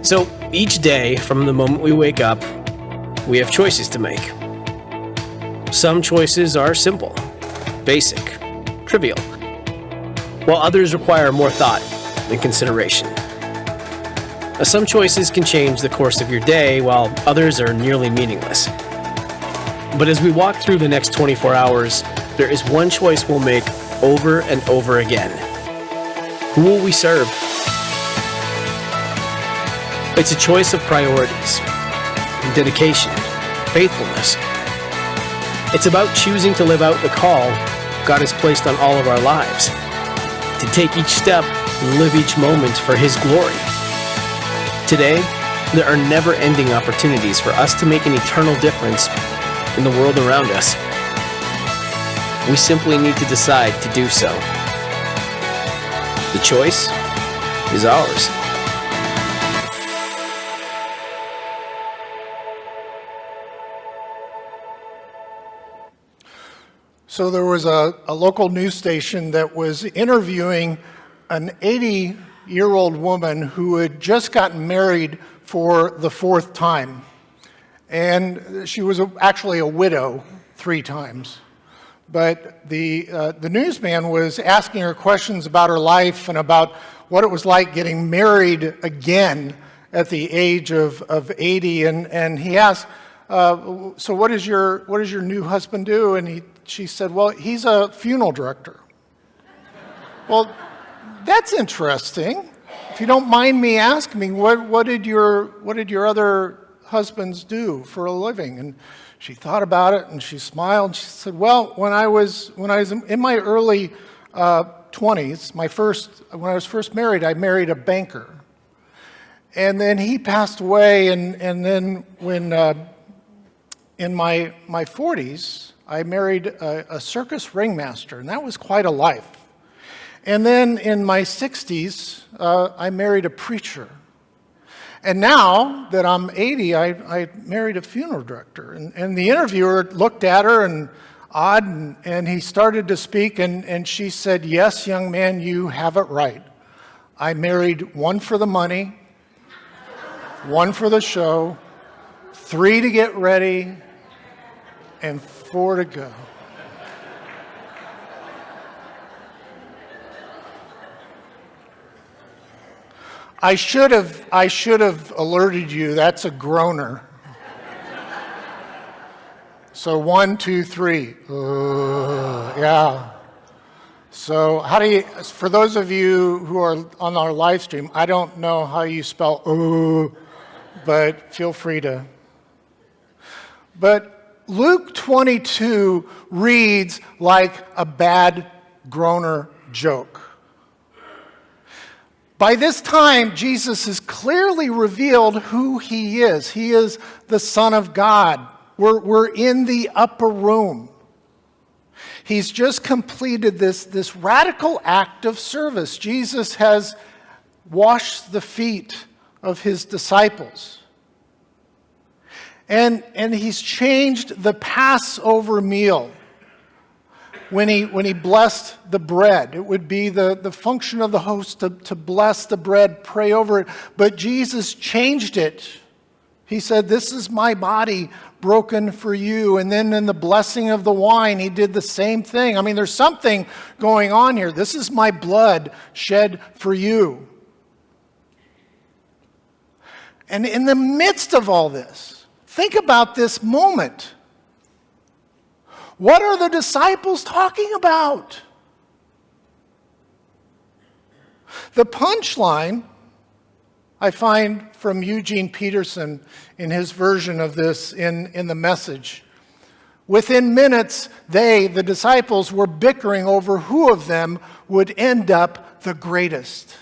So each day, from the moment we wake up, we have choices to make. Some choices are simple, basic, trivial, while others require more thought and consideration. Some choices can change the course of your day, while others are nearly meaningless. But as we walk through the next 24 hours, there is one choice we'll make over and over again. Who will we serve? It's a choice of priorities, dedication, faithfulness. It's about choosing to live out the call God has placed on all of our lives, to take each step and live each moment for His glory. Today, there are never-ending opportunities for us to make an eternal difference in the world around us. We simply need to decide to do so. The choice is ours. So there was a local news station that was interviewing an 80-year-old woman who had just gotten married for the fourth time. And she was actually a widow 3 times. But the newsman was asking her questions about her life and about what it was like getting married again at the age of 80. And he asked, so what does your new husband do? And she said, well, he's a funeral director. Well, that's interesting. If you don't mind me asking, what did your other husbands do for a living? And she thought about it and she smiled. And she said, well, when I was in my early 20s, when I was first married, I married a banker. And then he passed away, and then when in my 40s, I married a circus ringmaster, and that was quite a life. And then in my 60s, I married a preacher. And now that I'm 80, I married a funeral director. And the interviewer looked at her and and he started to speak, and she said, yes, young man, you have it right. I married 1 for the money, 1 for the show, 3 to get ready, and 4 to go. I should have alerted you, that's a groaner. So 1, 2, 3. Yeah. So for those of you who are on our live stream, I don't know how you spell but feel free to. But Luke 22 reads like a bad groaner joke. By this time, Jesus has clearly revealed who He is. He is the Son of God. We're in the upper room. He's just completed this radical act of service. Jesus has washed the feet of His disciples. And He's changed the Passover meal. When he blessed the bread, it would be the function of the host to bless the bread, pray over it. But Jesus changed it. He said, this is my body broken for you. And then in the blessing of the wine, He did the same thing. I mean, there's something going on here. This is my blood shed for you. And in the midst of all this, think about this moment. What are the disciples talking about? The punchline I find from Eugene Peterson in his version of this in the Message. Within minutes, the disciples, were bickering over who of them would end up the greatest.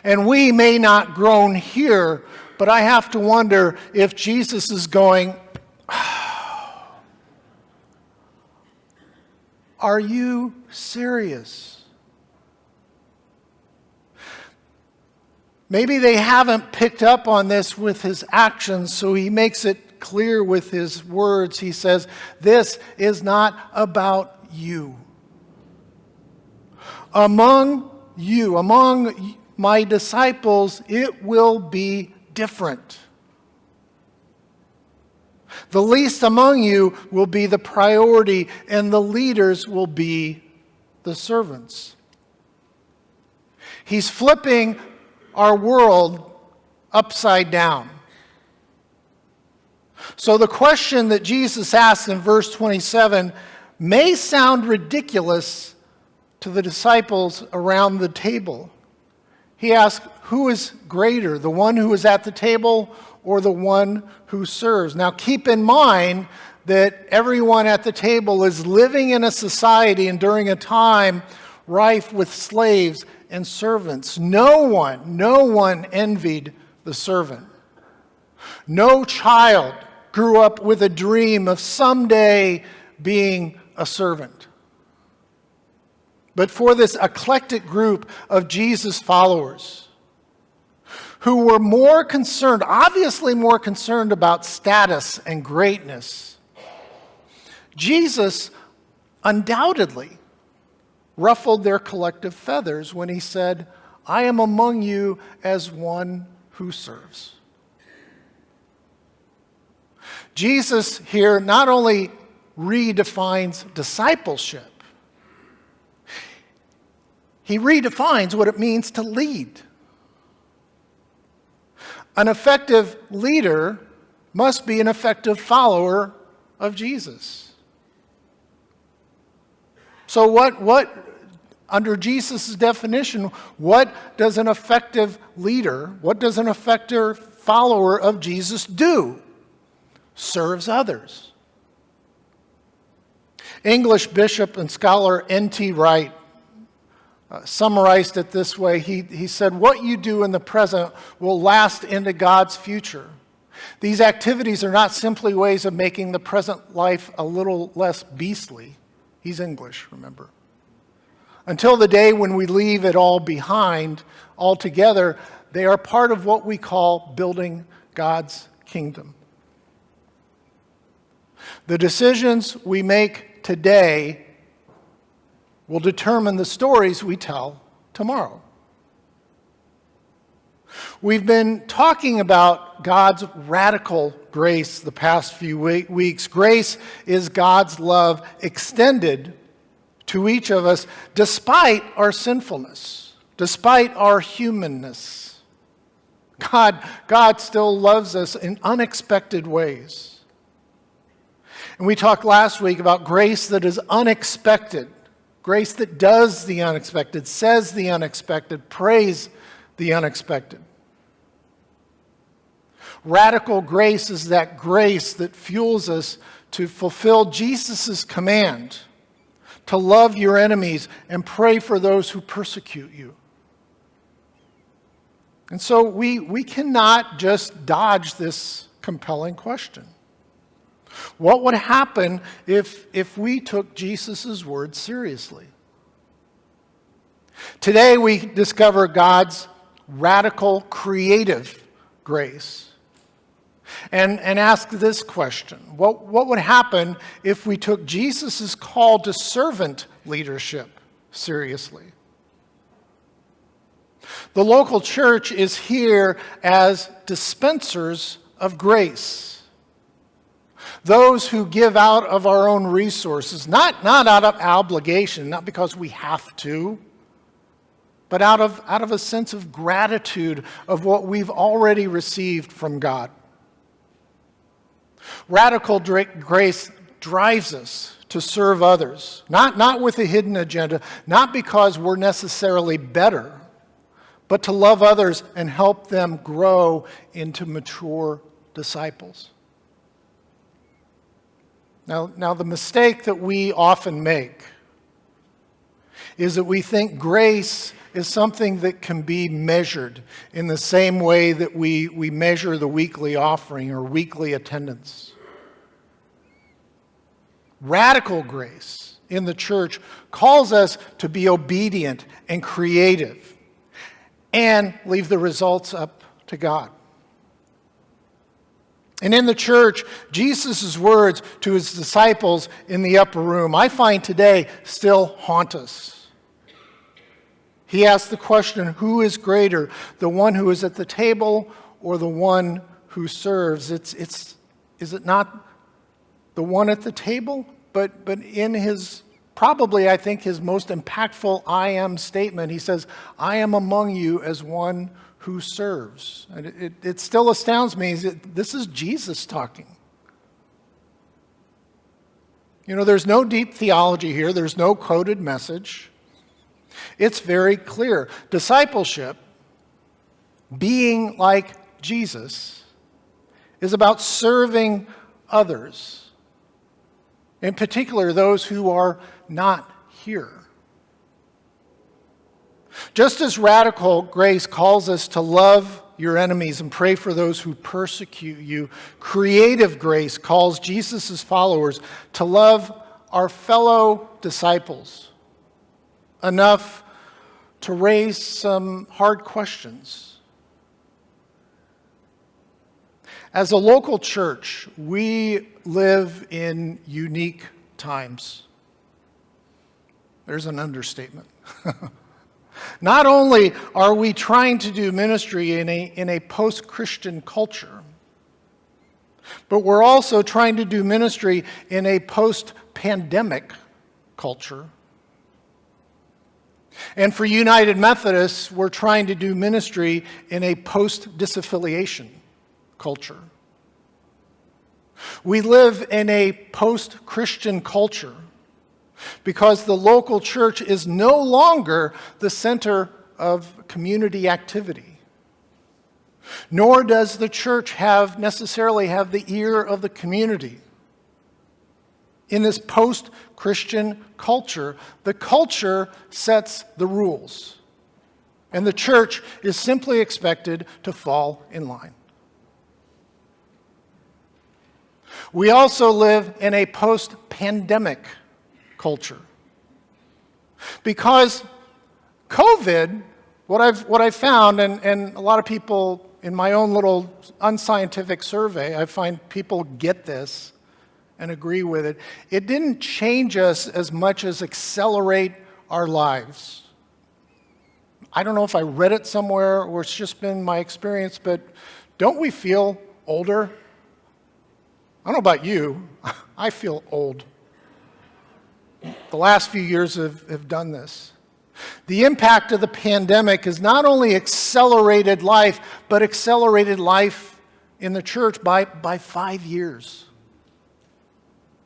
And we may not groan here, but I have to wonder if Jesus is going, are you serious? Maybe they haven't picked up on this with His actions, so He makes it clear with His words. He says, this is not about you. Among my disciples, it will be different. The least among you will be the priority, and the leaders will be the servants. He's flipping our world upside down. So the question that Jesus asks in verse 27 may sound ridiculous to the disciples around the table. He asks, who is greater, the one who is at the table or the one who serves? Now keep in mind that everyone at the table is living in a society and during a time rife with slaves and servants. No one envied the servant. No child grew up with a dream of someday being a servant. But for this eclectic group of Jesus followers who were more concerned, obviously more concerned about status and greatness, Jesus undoubtedly ruffled their collective feathers when he said, I am among you as one who serves. Jesus here not only redefines discipleship, he redefines what it means to lead. An effective leader must be an effective follower of Jesus. So what under Jesus' definition, what does an effective leader, what does an effective follower of Jesus do? Serves others. English bishop and scholar N.T. Wright summarized it this way. He said, what you do in the present will last into God's future. These activities are not simply ways of making the present life a little less beastly. He's English, remember. Until the day when we leave it all behind altogether, they are part of what we call building God's kingdom. The decisions we make today will determine the stories we tell tomorrow. We've been talking about God's radical grace the past few weeks. Grace is God's love extended to each of us despite our sinfulness, despite our humanness. God still loves us in unexpected ways. And we talked last week about grace that is unexpected, grace that does the unexpected, says the unexpected, prays the unexpected. Radical grace is that grace that fuels us to fulfill Jesus' command to love your enemies and pray for those who persecute you. And so we cannot just dodge this compelling question. What would happen if we took Jesus' words seriously? Today we discover God's radical creative grace and ask this question. What would happen if we took Jesus' call to servant leadership seriously? The local church is here as dispensers of grace. Those who give out of our own resources, not out of obligation, not because we have to, but out of a sense of gratitude of what we've already received from God. Radical grace drives us to serve others, not with a hidden agenda, not because we're necessarily better, but to love others and help them grow into mature disciples. Now, the mistake that we often make is that we think grace is something that can be measured in the same way that we measure the weekly offering or weekly attendance. Radical grace in the church calls us to be obedient and creative and leave the results up to God. And in the church, Jesus' words to his disciples in the upper room, I find today still haunt us. He asked the question, who is greater, the one who is at the table or the one who serves? Is it not the one at the table? But in his, probably I think his most impactful I am statement, he says, I am among you as one who serves. And it still astounds me that this is Jesus talking. You know, there's no deep theology here. There's no coded message. It's very clear. Discipleship, being like Jesus, is about serving others, in particular those who are not here. Just as radical grace calls us to love your enemies and pray for those who persecute you, creative grace calls Jesus' followers to love our fellow disciples enough to raise some hard questions. As a local church, we live in unique times. There's an understatement. Not only are we trying to do ministry in a post-Christian culture, but we're also trying to do ministry in a post-pandemic culture. And for United Methodists, we're trying to do ministry in a post-disaffiliation culture. We live in a post-Christian culture because the local church is no longer the center of community activity. Nor does the church necessarily have the ear of the community. In this post-Christian culture, the culture sets the rules, and the church is simply expected to fall in line. We also live in a post-pandemic culture. Because COVID, what I've found, and a lot of people in my own little unscientific survey, I find people get this and agree with it. It didn't change us as much as accelerate our lives. I don't know if I read it somewhere or it's just been my experience, but don't we feel older? I don't know about you, I feel old. The last few years have done this. The impact of the pandemic has not only accelerated life, but accelerated life in the church by 5 years.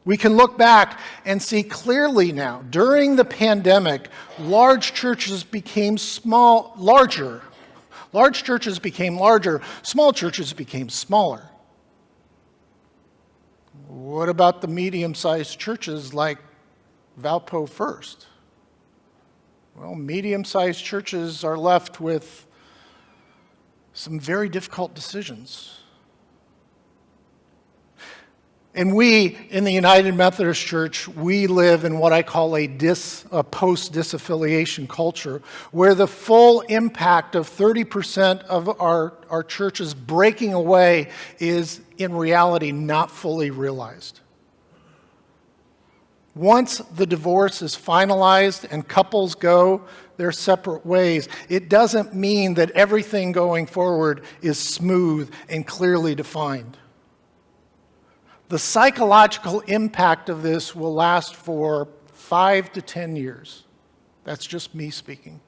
We can look back and see clearly now, during the pandemic, large churches became larger. Large churches became larger, small churches became smaller. What about the medium-sized churches like Valpo First? Well, medium-sized churches are left with some very difficult decisions. And we, in the United Methodist Church, we live in what I call a post-disaffiliation culture, where the full impact of 30% of our churches breaking away is, in reality, not fully realized. Once the divorce is finalized and couples go their separate ways, it doesn't mean that everything going forward is smooth and clearly defined. The psychological impact of this will last for 5 to 10 years. That's just me speaking.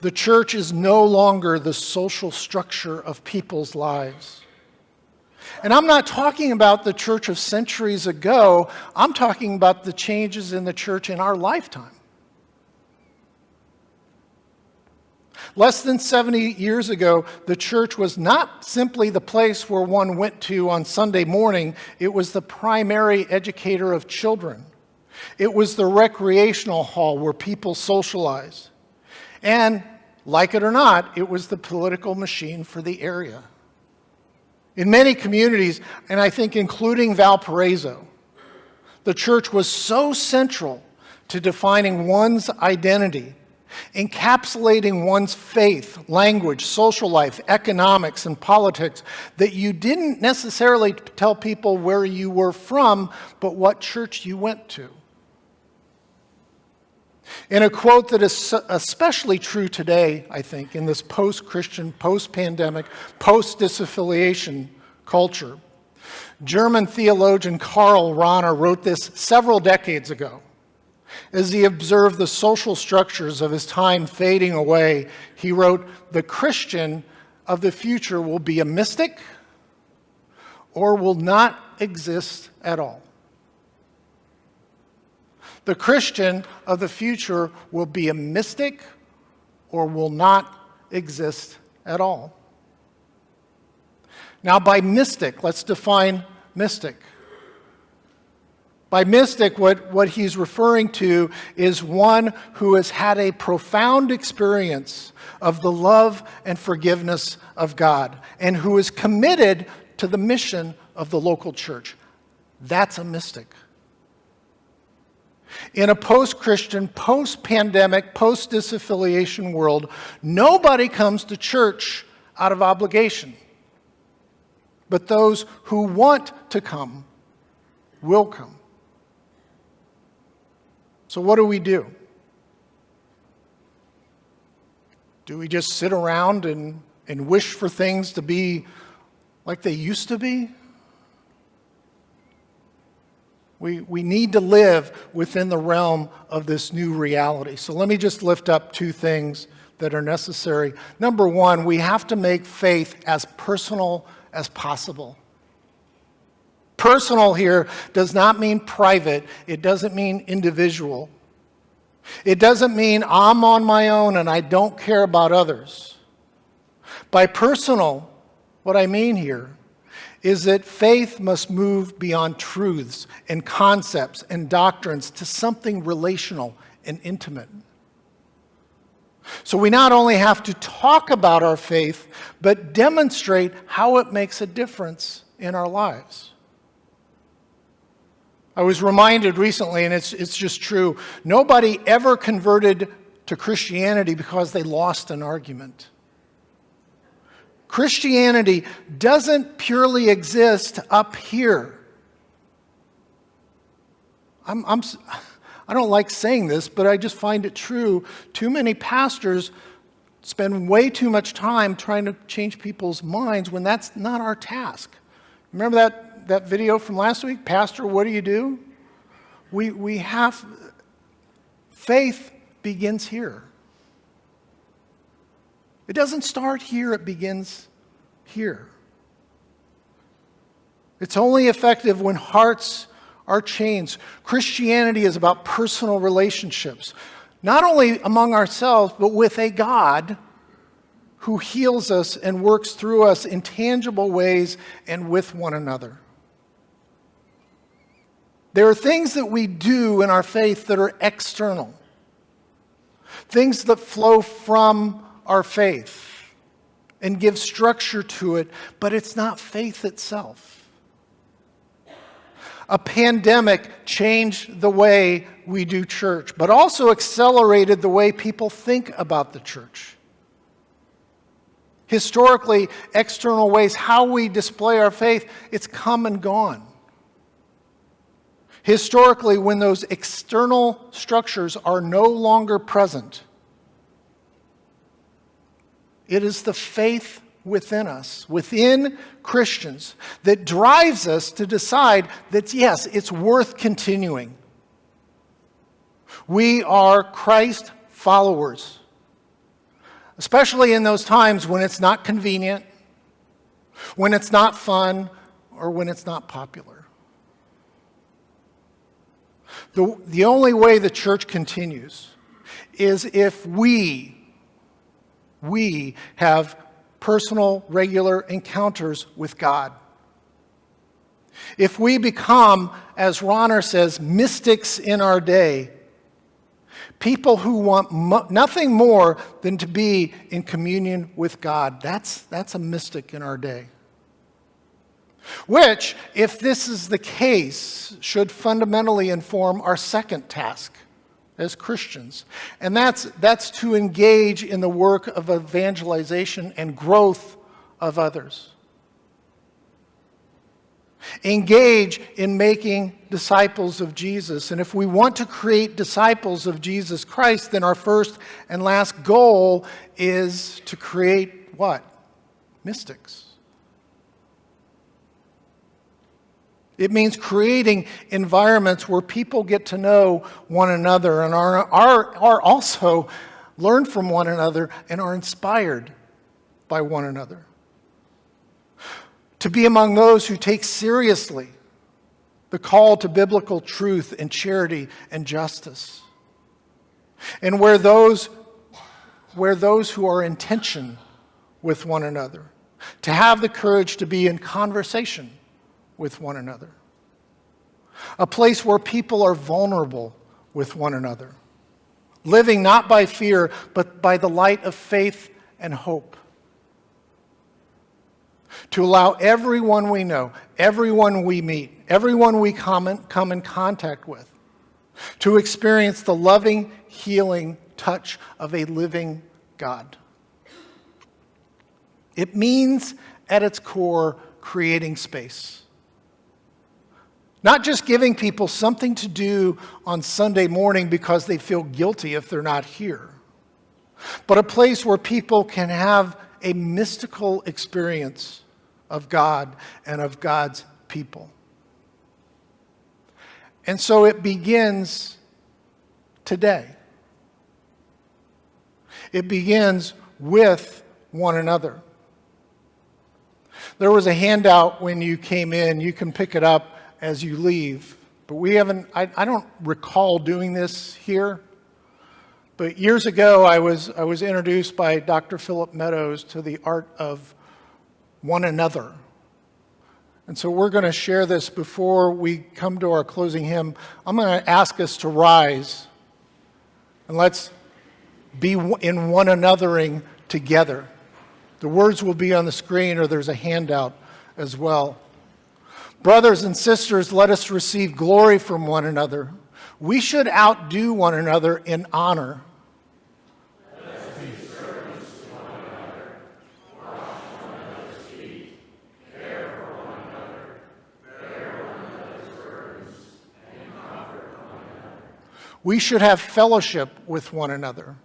The church is no longer the social structure of people's lives. And I'm not talking about the church of centuries ago. I'm talking about the changes in the church in our lifetime. Less than 70 years ago, the church was not simply the place where one went to on Sunday morning. It was the primary educator of children. It was the recreational hall where people socialized. And, like it or not, it was the political machine for the area. In many communities, and I think including Valparaiso, the church was so central to defining one's identity, encapsulating one's faith, language, social life, economics, and politics, that you didn't necessarily tell people where you were from, but what church you went to. In a quote that is especially true today, I think, in this post-Christian, post-pandemic, post-disaffiliation culture, German theologian Karl Rahner wrote this several decades ago. As he observed the social structures of his time fading away, he wrote, "The Christian of the future will be a mystic or will not exist at all." The Christian of the future will be a mystic or will not exist at all. Now, by mystic, let's define mystic. By mystic, what he's referring to is one who has had a profound experience of the love and forgiveness of God and who is committed to the mission of the local church. That's a mystic. In a post-Christian, post-pandemic, post-disaffiliation world, nobody comes to church out of obligation. But those who want to come will come. So what do? Do we just sit around and wish for things to be like they used to be? We need to live within the realm of this new reality. So let me just lift up two things that are necessary. Number one, we have to make faith as personal as possible. Personal here does not mean private. It doesn't mean individual. It doesn't mean I'm on my own and I don't care about others. By personal, what I mean here is that faith must move beyond truths and concepts and doctrines to something relational and intimate. So we not only have to talk about our faith, but demonstrate how it makes a difference in our lives. I was reminded recently, and it's just true, nobody ever converted to Christianity because they lost an argument. Christianity doesn't purely exist up here. I don't like saying this, but I just find it true. Too many pastors spend way too much time trying to change people's minds when that's not our task. Remember that video from last week? Pastor, what do you do? We have, faith begins here. It doesn't start here, it begins here. It's only effective when hearts are changed. Christianity is about personal relationships, not only among ourselves, but with a God who heals us and works through us in tangible ways and with one another. There are things that we do in our faith that are external, things that flow from our faith and give structure to it, but it's not faith itself. A pandemic changed the way we do church, but also accelerated the way people think about the church. Historically, external ways, how we display our faith, it's come and gone. Historically, when those external structures are no longer present, it is the faith within us, within Christians, that drives us to decide that, yes, it's worth continuing. We are Christ followers, especially in those times when it's not convenient, when it's not fun, or when it's not popular. The only way the church continues is if we have personal, regular encounters with God. If we become, as Rahner says, mystics in our day, people who want nothing more than to be in communion with God, that's a mystic in our day. Which, if this is the case, should fundamentally inform our second task as Christians. And that's to engage in the work of evangelization and growth of others. Engage in making disciples of Jesus. And if we want to create disciples of Jesus Christ, then our first and last goal is to create what? Mystics. It means creating environments where people get to know one another and are also learn from one another and are inspired by one another. To be among those who take seriously the call to biblical truth and charity and justice. And where those who are in tension with one another, to have the courage to be in conversation with one another. A place where people are vulnerable with one another, living not by fear, but by the light of faith and hope. To allow everyone we know, everyone we meet, everyone we come in contact with, to experience the loving, healing touch of a living God. It means, at its core, creating space. Not just giving people something to do on Sunday morning because they feel guilty if they're not here, but a place where people can have a mystical experience of God and of God's people. And so it begins today. It begins with one another. There was a handout when you came in. You can pick it up as you leave. But I don't recall doing this here. But years ago, I was introduced by Dr. Philip Meadows to the art of one another. And so we're going to share this before we come to our closing hymn. I'm going to ask us to rise. And let's be in one anothering together. The words will be on the screen, or there's a handout as well. Brothers and sisters, let us receive glory from one another. We should outdo one another in honor. Let us be servants to one another, wash one another's feet, care for one another, bear one another's burdens, and comfort one another. We should have fellowship with one another.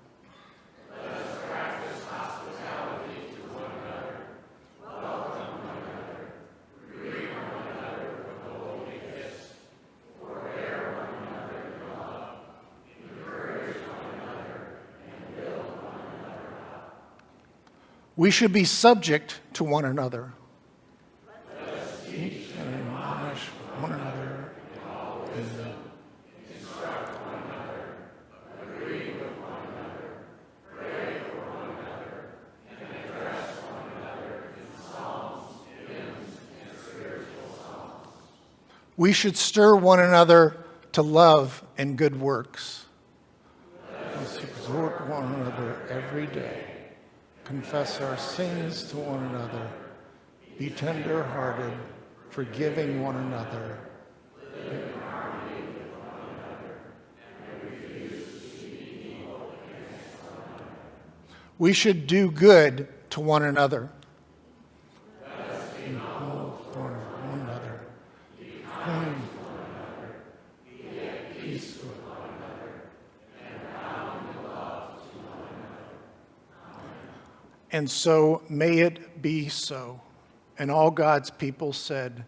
We should be subject to one another. Let us teach and admonish one another. instruct one another, agree with one another, pray for one another, and address one another in psalms, hymns, and spiritual songs. We should stir one another to love and good works. Let's exhort one another every day. Confess our sins to one another. Be tender-hearted, forgiving one another. Live in harmony with one another, and refuse to speak evil against one another. We should do good to one another. Let us be humble For one another. be kind to one another, be at peace with one another, and bound in love to one another. And so may it be so. And all God's people said,